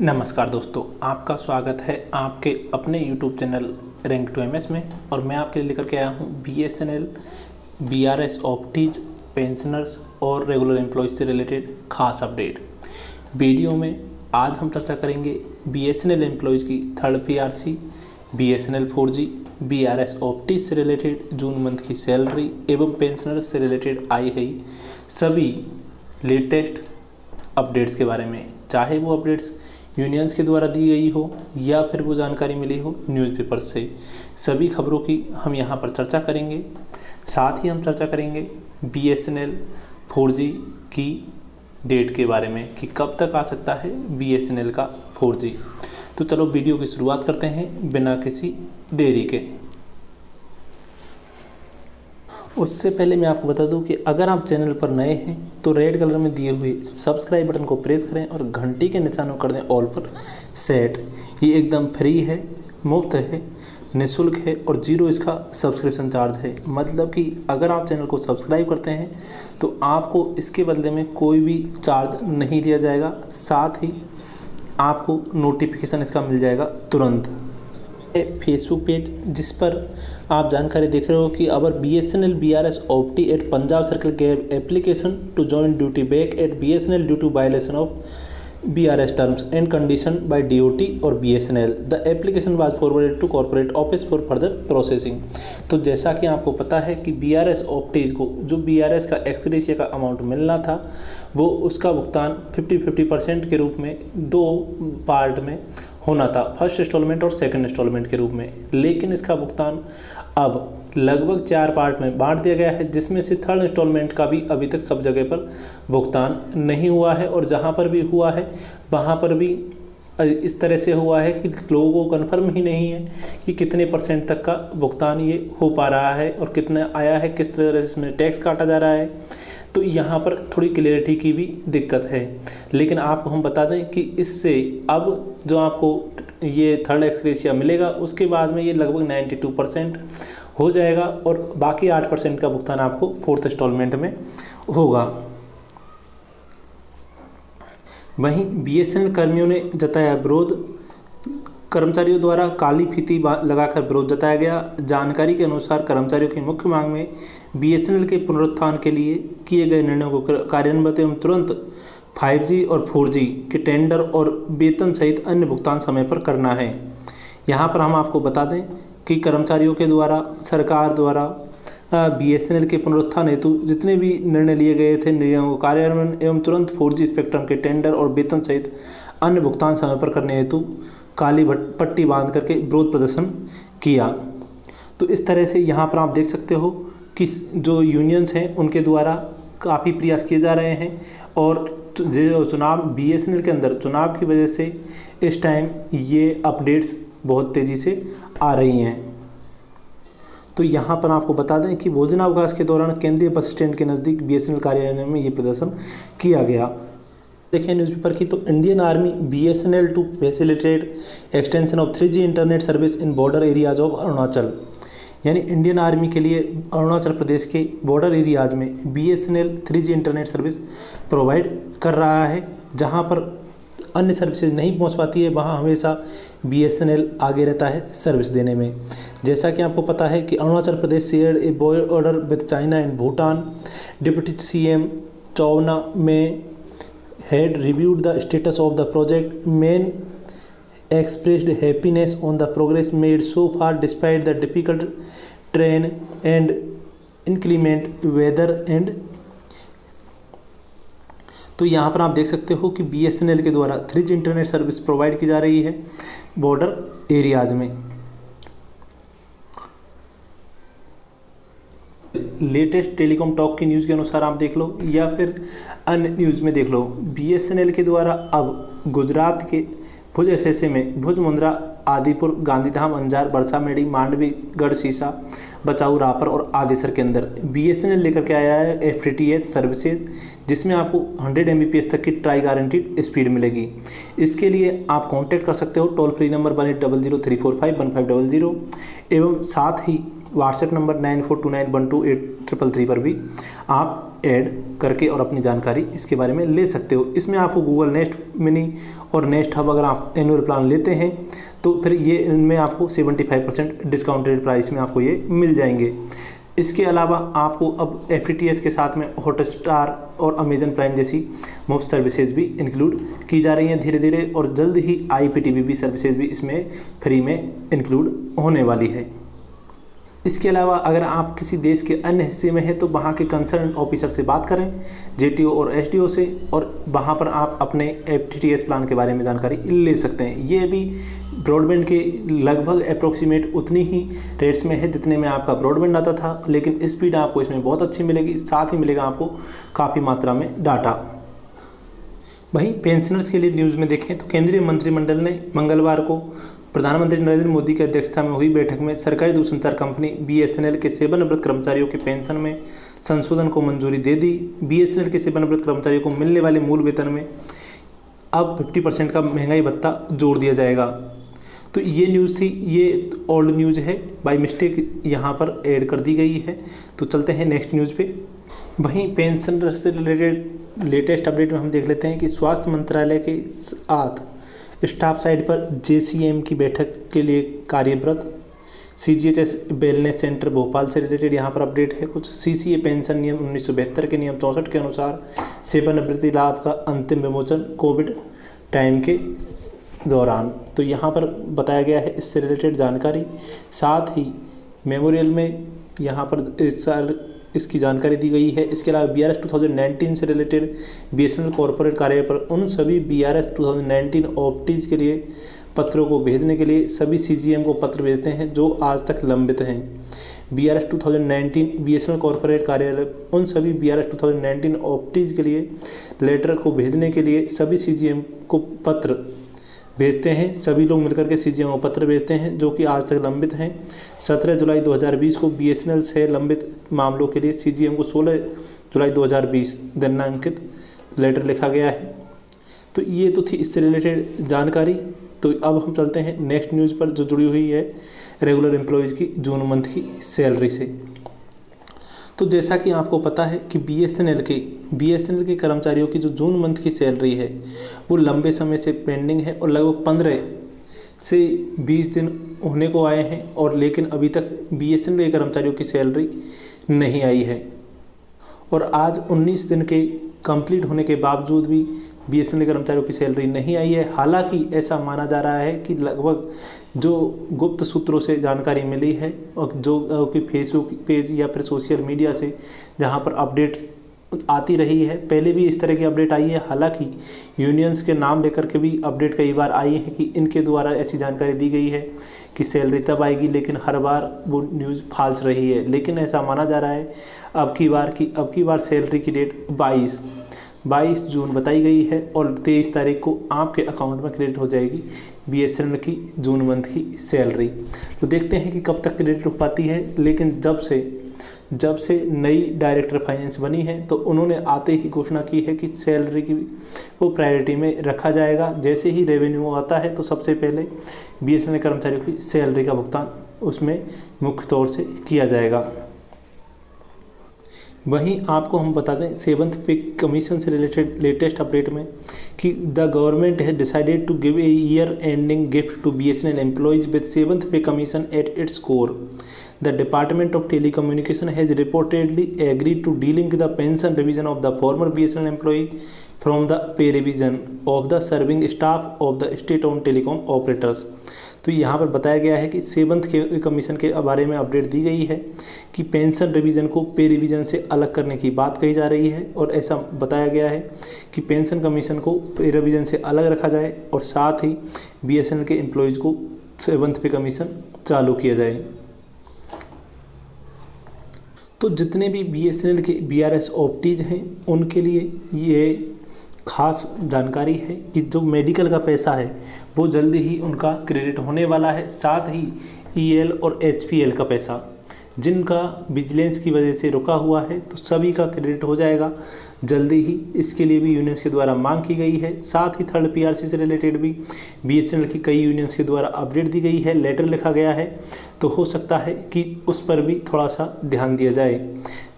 नमस्कार दोस्तों, आपका स्वागत है आपके अपने YouTube channel rank to MS में। और मैं आपके लिए लेकर के आया हूँ BSNL, BRS ऑप्टीज, पेंशनर्स और रेगुलर एम्प्लॉयज़ से रिलेटेड खास अपडेट। वीडियो में आज हम चर्चा करेंगे BSNL एम्प्लॉयज़ की third PRC, BSNL 4G, BRS ऑप्टीज से रिलेटेड जून मंथ की सैलरी एवं पेंशनर्स से रिलेटेड आई है सभी लेटेस्ट अपडेट्स के बारे में। चाहे वो अपडेट्स यूनियंस के द्वारा दी गई हो या फिर वो जानकारी मिली हो न्यूज़पेपर से, सभी खबरों की हम यहाँ पर चर्चा करेंगे। साथ ही हम चर्चा करेंगे BSNL 4G की डेट के बारे में कि कब तक आ सकता है BSNL का 4G। तो चलो वीडियो की शुरुआत करते हैं बिना किसी देरी के। उससे पहले मैं आपको बता दूं कि अगर आप चैनल पर नए हैं तो रेड कलर में दिए हुए सब्सक्राइब बटन को प्रेस करें और घंटी के निशान को कर दें ऑल पर सेट। ये एकदम फ्री है, मुफ्त है, निःशुल्क है और जीरो इसका सब्सक्रिप्शन चार्ज है। मतलब कि अगर आप चैनल को सब्सक्राइब करते हैं तो आपको इसके बदले में कोई भी चार्ज नहीं दिया जाएगा। साथ ही आपको नोटिफिकेशन इसका मिल जाएगा तुरंत। फेसबुक पेज जिस पर आप जानकारी देख रहे हो कि our BSNL BRS optee at Punjab circle gave application to join duty back at BSNL due to violation of BRS terms and condition by DOT और BSNL। The application was forwarded to corporate office for further processing. तो जैसा कि आपको पता है कि BRS ऑप्टीज को जो BRS का एक्सग्रेशिया का अमाउंट मिलना था वो उसका भुगतान 50-50% के रूप में दो पार्ट में होना था, फर्स्ट इंस्टॉलमेंट और सेकंड इंस्टॉलमेंट के रूप में। लेकिन इसका भुगतान अब लगभग 4 पार्ट में बांट दिया गया है, जिसमें से थर्ड इंस्टॉलमेंट का भी अभी तक सब जगह पर भुगतान नहीं हुआ है और जहां पर भी हुआ है वहां पर भी इस तरह से हुआ है कि लोगों को कन्फर्म ही नहीं है कि कितने % तक का भुगतान ये हो पा रहा है और कितना आया है, किस तरह से इसमें टैक्स काटा जा रहा है। तो यहाँ पर थोड़ी क्लियरिटी की भी दिक्कत है। लेकिन आपको हम बता दें कि इससे अब जो आपको ये थर्ड एक्सग्रेशिया मिलेगा उसके बाद में ये लगभग 92% हो जाएगा और बाकी 8% का भुगतान आपको फोर्थ इंस्टॉलमेंट में होगा। वहीं BSNL कर्मियों ने जताया विरोध। कर्मचारियों द्वारा काली फीती लगाकर विरोध जताया गया। जानकारी के अनुसार कर्मचारियों की मुख्य मांग में BSNL के पुनरुत्थान के लिए किए गए निर्णयों को कार्यान्वित एवं तुरंत 5G और 4G के टेंडर और वेतन सहित अन्य भुगतान समय पर करना है। यहाँ पर हम आपको बता दें कि कर्मचारियों के द्वारा सरकार द्वारा BSNL के पुनरुत्थान हेतु जितने भी निर्णय लिए गए थे, निर्णयों को कार्यान्वयन एवं तुरंत 4G स्पेक्ट्रम के टेंडर और वेतन सहित अन्य भुगतान समय पर करने हेतु काली पट्टी बांध करके विरोध प्रदर्शन किया। तो इस तरह से यहाँ पर आप देख सकते हो कि जो यूनियंस हैं उनके द्वारा काफ़ी प्रयास किए जा रहे हैं और जो चुनाव BSNL के अंदर चुनाव की वजह से इस टाइम ये अपडेट्स बहुत तेज़ी से आ रही हैं। तो यहाँ पर आपको बता दें कि भोजनावकाश के दौरान केंद्रीय बस स्टैंड के नज़दीक BSNL कार्यालय में ये प्रदर्शन किया गया। देखिए न्यूज़पेपर की, तो Indian army BSNL to facilitate extension of 3G internet service in border areas of Arunachal. यानी इंडियन आर्मी के लिए अरुणाचल प्रदेश के बॉर्डर एरियाज में BSNL 3G internet service provide कर रहा है। जहां पर अन्य सर्विसेज नहीं पहुंच पाती है वहां हमेशा BSNL आगे रहता है सर्विस देने में। जैसा कि आपको पता है कि Arunachal Pradesh shared a border with China and Bhutan. Deputy CM Chowna Mein had reviewed the status of the project. Men expressed happiness on the progress made so far despite the difficult terrain and inclement weather and तो यहाँ पर आप देख सकते हो कि BSNL के द्वारा 3G इंटरनेट सर्विस प्रोवाइड की जा रही है बॉर्डर एरियाज में। लेटेस्ट टेलीकॉम टॉक की न्यूज़ के अनुसार आप देख लो या फिर अन्य न्यूज़ में देख लो, BSNL के द्वारा अब गुजरात के भुज एसएसए में भुज, मुंद्रा, आदिपुर, गांधीधाम, अंजार, बरसामेड़ी, मांडवी, गढ़सीसा, बचाऊ, रापर और आदेसर के अंदर BSNL लेकर के आया है FTTH सर्विसेज, जिसमें आपको 100 Mbps तक की ट्राई गारंटीड स्पीड मिलेगी। इसके लिए आप कांटेक्ट कर सकते हो टोल फ्री नंबर 1800 345 1500 एवं साथ ही व्हाट्सएप नंबर 9429128333 पर भी आप ऐड करके और अपनी जानकारी इसके बारे में ले सकते हो। इसमें आपको गूगल नेस्ट मिनी और नेस्ट हब अगर आप एनुअल प्लान लेते हैं तो फिर ये इनमें आपको 75% डिस्काउंटेड प्राइस में आपको ये मिल जाएंगे। इसके अलावा आपको अब FTTH के साथ में हॉटस्टार और अमेजन प्राइम जैसी मुफ्त सर्विसेज भी इंक्लूड की जा रही हैं धीरे धीरे, और जल्द ही IPTV सर्विसेज भी इसमें फ्री में इंक्लूड होने वाली है। इसके अलावा अगर आप किसी देश के अन्य हिस्से में हैं तो वहाँ के कंसर्न ऑफिसर से बात करें, JTO और SDO से, और वहाँ पर आप अपने FTTH प्लान के बारे में जानकारी ले सकते हैं। ये भी ब्रॉडबैंड के लगभग अप्रोक्सीमेट उतनी ही रेट्स में है जितने में आपका ब्रॉडबैंड आता था, लेकिन स्पीड आपको इसमें बहुत अच्छी मिलेगी, साथ ही मिलेगा आपको काफ़ी मात्रा में डाटा। वहीं पेंशनर्स के लिए न्यूज़ में देखें तो केंद्रीय मंत्रिमंडल ने मंगलवार को प्रधानमंत्री नरेंद्र मोदी की अध्यक्षता में हुई बैठक में सरकारी दूरसंचार कंपनी BSNL के सेवानिवृत्त कर्मचारियों के पेंशन में संशोधन को मंजूरी दे दी। BSNL के सेवानिवृत्त कर्मचारियों को मिलने वाले मूल वेतन में अब 50% का महंगाई भत्ता जोड़ दिया जाएगा। तो ये न्यूज़ थी, ये ओल्ड न्यूज़ है, बाय मिस्टेक यहाँ पर ऐड कर दी गई है। तो चलते हैं नेक्स्ट न्यूज़ पे। वहीं पेंशन से रिलेटेड लेटेस्ट अपडेट में हम देख लेते हैं कि स्वास्थ्य मंत्रालय के साथ स्टाफ साइड पर JCM की बैठक के लिए कार्यरत CGHS वेलनेस सेंटर भोपाल से रिलेटेड यहाँ पर अपडेट है कुछ। CCA पेंशन नियम 1972 के नियम 64 के अनुसार सेवानिवृत्ति लाभ का अंतिम विमोचन कोविड टाइम के दौरान। तो यहाँ पर बताया गया है इससे रिलेटेड जानकारी, साथ ही मेमोरियल में यहाँ पर इस साल इसकी जानकारी दी गई है। इसके अलावा BRS 2019 से रिलेटेड BSNL कॉर्पोरेट कार्य पर उन सभी BRS 2019 ऑप्टीज के लिए पत्रों को भेजने के लिए सभी CGM को पत्र भेजते हैं जो आज तक लंबित हैं। BRS 2019 BSNL कॉर्पोरेट कार्यालय उन सभी BRS 2019 ऑप्टीज के लिए लेटर को भेजने के लिए सभी CGM को पत्र भेजते हैं। सभी लोग मिलकर के CGM को पत्र भेजते हैं जो कि आज तक लंबित हैं। 17 जुलाई 2020 को BSNL से लंबित मामलों के लिए CGM को 16 जुलाई 2020 दिनांकित लेटर लिखा गया है। तो ये तो थी इससे रिलेटेड जानकारी। तो अब हम चलते हैं नेक्स्ट न्यूज़ पर जो जुड़ी हुई है रेगुलर एम्प्लॉयज़ की जून मंथ की सैलरी से। तो जैसा कि आपको पता है कि BSNL के कर्मचारियों की जो जून मंथ की सैलरी है वो लंबे समय से पेंडिंग है और लगभग 15 से 20 दिन होने को आए हैं, और लेकिन अभी तक BSNL के कर्मचारियों की सैलरी नहीं आई है। और आज 19 दिन के कंप्लीट होने के बावजूद भी BSNL कर्मचारियों की सैलरी नहीं आई है। हालांकि ऐसा माना जा रहा है कि लगभग जो गुप्त सूत्रों से जानकारी मिली है और जो कि फेसबुक पेज या फिर सोशल मीडिया से जहां पर अपडेट आती रही है, पहले भी इस तरह की अपडेट आई है। हालांकि यूनियंस के नाम लेकर के भी अपडेट कई बार आई है कि इनके द्वारा ऐसी जानकारी दी गई है कि सैलरी तब आएगी, लेकिन हर बार वो न्यूज़ फाल्स रही है। लेकिन ऐसा माना जा रहा है अब की बार सैलरी की डेट 22 जून बताई गई है और 23 तारीख को आपके अकाउंट में क्रेडिट हो जाएगी BSNL की जून मंथ की सैलरी। तो देखते हैं कि कब तक क्रेडिट हो पाती है। लेकिन जब से नई डायरेक्टर फाइनेंस बनी है तो उन्होंने आते ही घोषणा की है कि सैलरी की वो प्रायोरिटी में रखा जाएगा। जैसे ही रेवेन्यू आता है तो सबसे पहले BSNL कर्मचारियों की सैलरी का भुगतान उसमें मुख्य तौर से किया जाएगा। वहीं आपको हम बता दें 7th पे कमीशन से रिलेटेड लेटेस्ट अपडेट में कि the government has decided to give a year ending gift to BSNL employees with 7th pay commission at its core. The Department of Telecommunication has reportedly agreed to dealing with the pension revision of the former BSNL employee from the pay revision of the serving staff of the state-owned telecom operators। तो यहाँ पर बताया गया है कि 7th के commission के बारे में अपडेट दी गई है कि पेंशन रिवीजन को पे रिवीजन से अलग करने की बात कही जा रही है, और ऐसा बताया गया है कि पेंशन कमीशन को पे रिवीजन से अलग रखा जाए और साथ ही BSNL के एम्प्लॉयज़ को 7th पे कमीशन चालू किया जाए। तो जितने भी BSNL के BRS ऑप्टीज हैं उनके लिए ये खास जानकारी है कि जो मेडिकल का पैसा है वो जल्दी ही उनका क्रेडिट होने वाला है। साथ ही EL और HPL का पैसा जिनका विजिलेंस की वजह से रुका हुआ है तो सभी का क्रेडिट हो जाएगा। जल्दी ही इसके लिए भी यूनियंस के द्वारा मांग की गई है। साथ ही थर्ड पीआरसी से रिलेटेड भी बीएसएनएल की कई यूनियंस के द्वारा अपडेट दी गई है, लेटर लिखा गया है, तो हो सकता है कि उस पर भी थोड़ा सा ध्यान दिया जाए।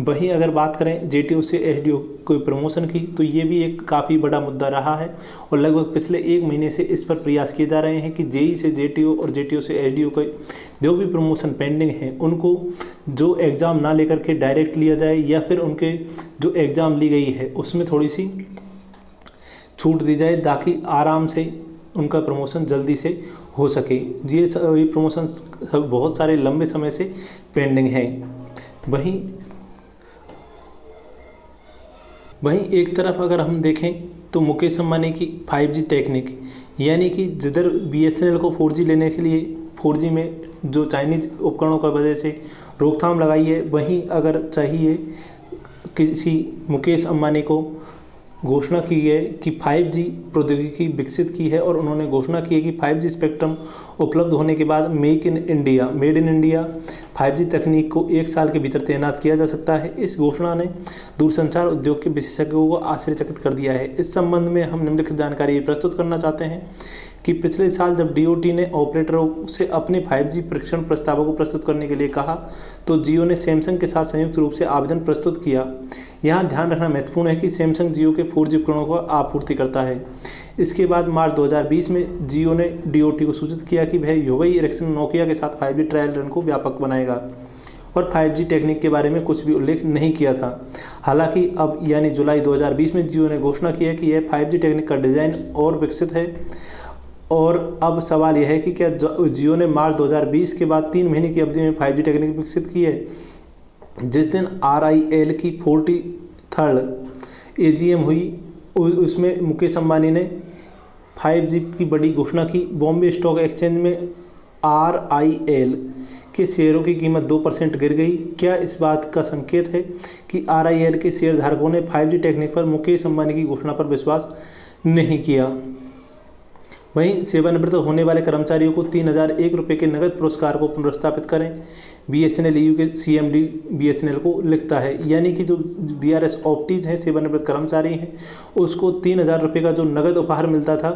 वहीं अगर बात करें जेटीओ से एसडीओ को प्रमोशन की, तो ये भी एक काफ़ी बड़ा मुद्दा रहा है और लगभग पिछले 1 महीने से इस पर प्रयास किए जा रहे हैं कि जेई से जेटीओ और जेटीओ से एसडीओ के जो भी प्रमोशन पेंडिंग है उनको जो एग्ज़ाम ना लेकर के डायरेक्ट लिया जाए, या फिर उनके जो एग्ज़ाम ली गई है उसमें थोड़ी सी छूट दी जाए ताकि आराम से उनका प्रमोशन जल्दी से हो सके। ये प्रमोशन बहुत सारे लंबे समय से पेंडिंग हैं। वहीं एक तरफ अगर हम देखें तो मुकेश अंबानी की 5G टेक्निक, यानी कि जिधर बीएसएनएल को 4G लेने के लिए 4G में जो चाइनीज उपकरणों की वजह से रोकथाम लगाई है, वहीं अगर चाहिए किसी मुकेश अंबानी को घोषणा की है कि 5G प्रौद्योगिकी विकसित की है और उन्होंने घोषणा की है कि 5G स्पेक्ट्रम उपलब्ध होने के बाद मेड इन इंडिया 5G तकनीक को 1 साल के भीतर तैनात किया जा सकता है। इस घोषणा ने दूरसंचार उद्योग के विशेषज्ञों को आश्चर्यचकित कर दिया है। इस संबंध में हम निम्नलिखित जानकारी प्रस्तुत करना चाहते हैं कि पिछले साल जब डीओटी ने ऑपरेटरों से अपने 5G परीक्षण प्रस्तावों को प्रस्तुत करने के लिए कहा, तो जियो ने सैमसंग के साथ संयुक्त रूप से आवेदन प्रस्तुत किया। यहाँ ध्यान रखना महत्वपूर्ण है कि सैमसंग जियो के 4G उपकरणों को आपूर्ति करता है। इसके बाद मार्च 2020 में जियो ने डीओटी को सूचित किया कि वह ह्यूवेई एरिक्सन नोकिया के साथ 5G ट्रायल रन को व्यापक बनाएगा और 5G टेक्निक के बारे में कुछ भी उल्लेख नहीं किया था। हालांकि अब यानी जुलाई 2020 में जियो ने घोषणा की है कि यह 5G टेक्निक का डिज़ाइन और विकसित है। और अब सवाल यह है कि क्या जियो ने मार्च 2020 के बाद 3 महीने की अवधि में 5G टेक्निक विकसित की है। जिस दिन RIL की 43rd AGM हुई उसमें मुकेश अंबानी ने 5G की बड़ी घोषणा की। बॉम्बे स्टॉक एक्सचेंज में RIL के शेयरों की कीमत 2% गिर गई। क्या इस बात का संकेत है कि RIL के शेयर धारकों ने 5G टेक्निक पर मुकेश अंबानी की घोषणा पर विश्वास नहीं किया। वहीं सेवानिवृत्त होने वाले कर्मचारियों को 3001 रुपये के नगद पुरस्कार को पुनर्स्थापित करें, BSNL EU के CMD BSNL को लिखता है। यानी कि जो BRS ऑप्टीज हैं, सेवानिवृत्त कर्मचारी हैं, उसको 3000 रुपये का जो नगद उपहार मिलता था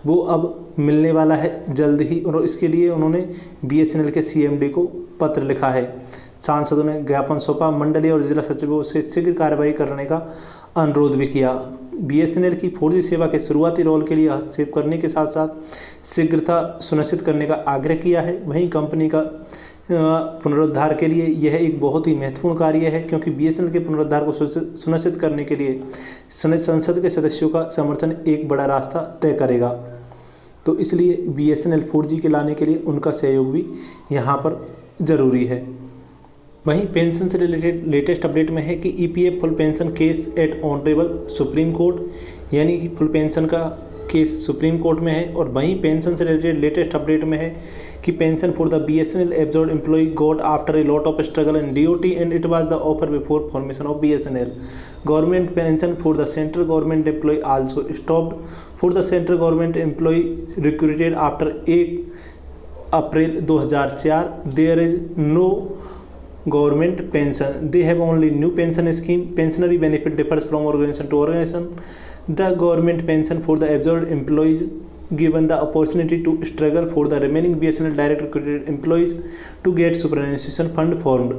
वो अब मिलने वाला है जल्द ही, और इसके लिए उन्होंने BSNL के CMD को पत्र लिखा है। सांसदों ने ज्ञापन सौंपा, मंडलीय और जिला सचिवों से शीघ्र कार्रवाई करने का अनुरोध भी किया। BSNL की 4G सेवा के शुरुआती रोल के लिए हस्तक्षेप करने के साथ साथ शीघ्रता सुनिश्चित करने का आग्रह किया है। वहीं कंपनी का पुनरुद्धार के लिए यह एक बहुत ही महत्वपूर्ण कार्य है, क्योंकि BSNL के पुनरुद्धार को सुनिश्चित करने के लिए संसद के सदस्यों का समर्थन एक बड़ा रास्ता तय करेगा। तो इसलिए BSNL 4G के लाने के लिए उनका सहयोग भी यहाँ पर ज़रूरी है। वहीं पेंशन से रिलेटेड लेटेस्ट अपडेट में है कि EPF full pension case at honourable supreme court, यानी कि फुल पेंशन का केस सुप्रीम कोर्ट में है। और वहीं पेंशन से रिलेटेड लेटेस्ट अपडेट में है कि pension for the BSNL absorb employ got after a lot of struggle in DOT and it was the offer before formation of BSNL। Government pension for the central government employ also stopped for the central government employ recruited after 1 April 2004। There is no government pension, they have only new pension scheme. Pensionary benefit differs from organization to organization. The government pension for the absorbed employees given the opportunity to struggle for the remaining BSNL direct recruited employees to get superannuation fund formed.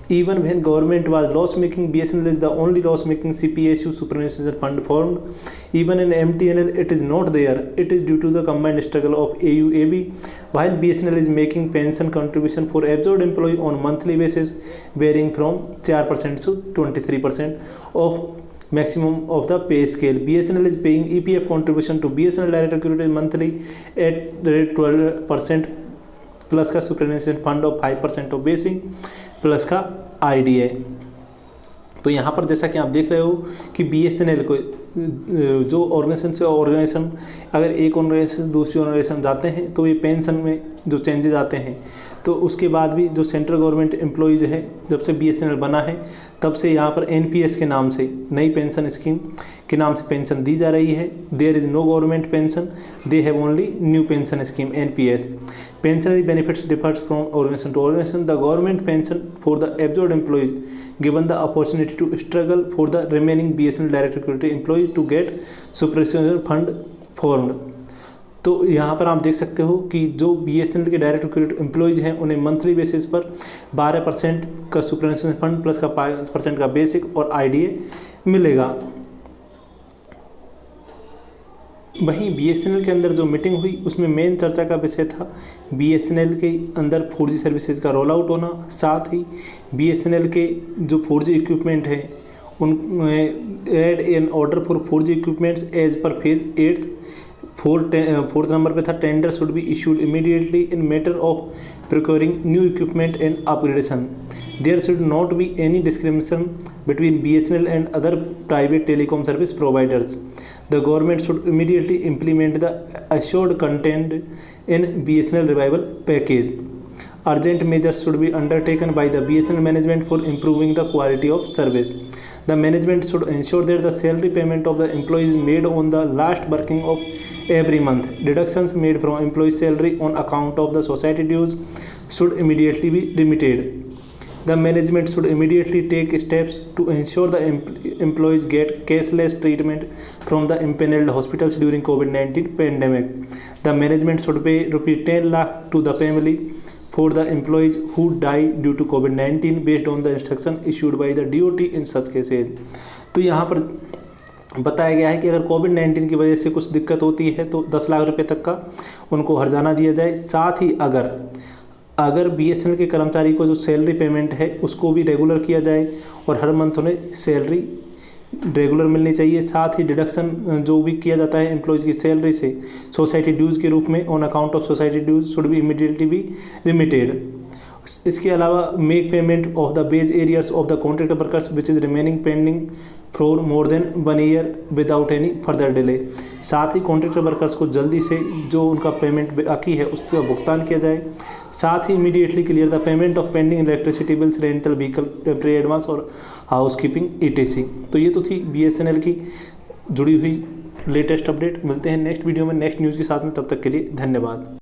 Even when government was loss making, BSNL is the only loss making CPSU superannuation fund formed. Even in MTNL it is not there. It is due to the combined struggle of AUAB. While BSNL is making pension contribution for absorbed employee on monthly basis varying from 4% to 23% of maximum of the pay scale. BSNL is paying EPF contribution to BSNL direct recruited monthly at rate 12% plus का superannuation fund of 5% of basic plus का IDA। तो यहाँ पर जैसा कि आप देख रहे हो कि BSNL को जो ऑर्गेनाइजेशन से ऑर्गेनाइजेशन, अगर एक ऑर्गेनाइजेशन दूसरी ऑर्गेनाइजेशन जाते हैं तो ये पेंशन में जो चेंजेस आते हैं, तो उसके बाद भी जो सेंट्रल गवर्नमेंट एम्प्लॉयज़ है, जब से BSNL बना है तब से यहाँ पर NPS के नाम से, नई पेंशन स्कीम के नाम से पेंशन दी जा रही है। There is no government pension, they have only new pension scheme NPS। Pensionary benefits differs from organisation to organisation. The government pension for the absorbed employees given the opportunity to struggle for the remaining BSNL direct recruited employees to get superannuation fund formed। तो यहाँ पर आप देख सकते हो कि जो BSNL के डायरेक्ट रिक्रूटेड एम्प्लॉयज़ हैं उन्हें मंथली बेसिस पर 12% का सुपरएनुएशन फंड प्लस का 5% का बेसिक और IDA मिलेगा। वहीं BSNL के अंदर जो मीटिंग हुई उसमें मेन चर्चा का विषय था BSNL के अंदर 4G सर्विसेज का रोल आउट होना, साथ ही BSNL के जो 4G इक्विपमेंट हैं उन add an order for 4G equipments as per phase 8। Fourth number पे था tender should be issued immediately in matter of procuring new equipment and upgradation. There should not be any discrimination between BSNL and other private telecom service providers. The government should immediately implement the assured content in BSNL revival package. Urgent measures should be undertaken by the BSNL management for improving the quality of service. The management should ensure that the salary payment of the employees made on the last working of every month. Deductions made from employee salary on account of the society dues should immediately be remitted. The management should immediately take steps to ensure the employees get cashless treatment from the impaneled hospitals during COVID-19 pandemic. The management should pay ₹10 lakh to the family for the employees who die due to COVID-19 based on the instruction issued by the DOT in such cases. तो यहाँ पर बताया गया है कि अगर कोविड-19 की वजह से कुछ दिक्कत होती है तो 10 लाख रुपए तक का उनको हर्जाना दिया जाए। साथ ही अगर BSNL के कर्मचारी को जो सैलरी पेमेंट है उसको भी रेगुलर किया जाए और हर मंथ उन्हें सैलरी रेगुलर मिलनी चाहिए। साथ ही डिडक्शन जो भी किया जाता है एम्प्लॉयज़ की सैलरी से सोसाइटी ड्यूज़ के रूप में on account of society dues should be immediately be limited. इसके अलावा make payment of the wage arrears of the contract workers which is remaining pending for more than 1 year without any further delay. साथ ही contract workers को जल्दी से जो उनका payment बाकी है उसका भुगतान किया जाए। साथ ही immediately clear the payment of pending electricity bills, rental vehicle temporary advance और हाउस कीपिंग ETC। तो ये तो थी BSNL की जुड़ी हुई लेटेस्ट अपडेट। मिलते हैं नेक्स्ट वीडियो में नेक्स्ट न्यूज़ के साथ में, तब तक के लिए धन्यवाद।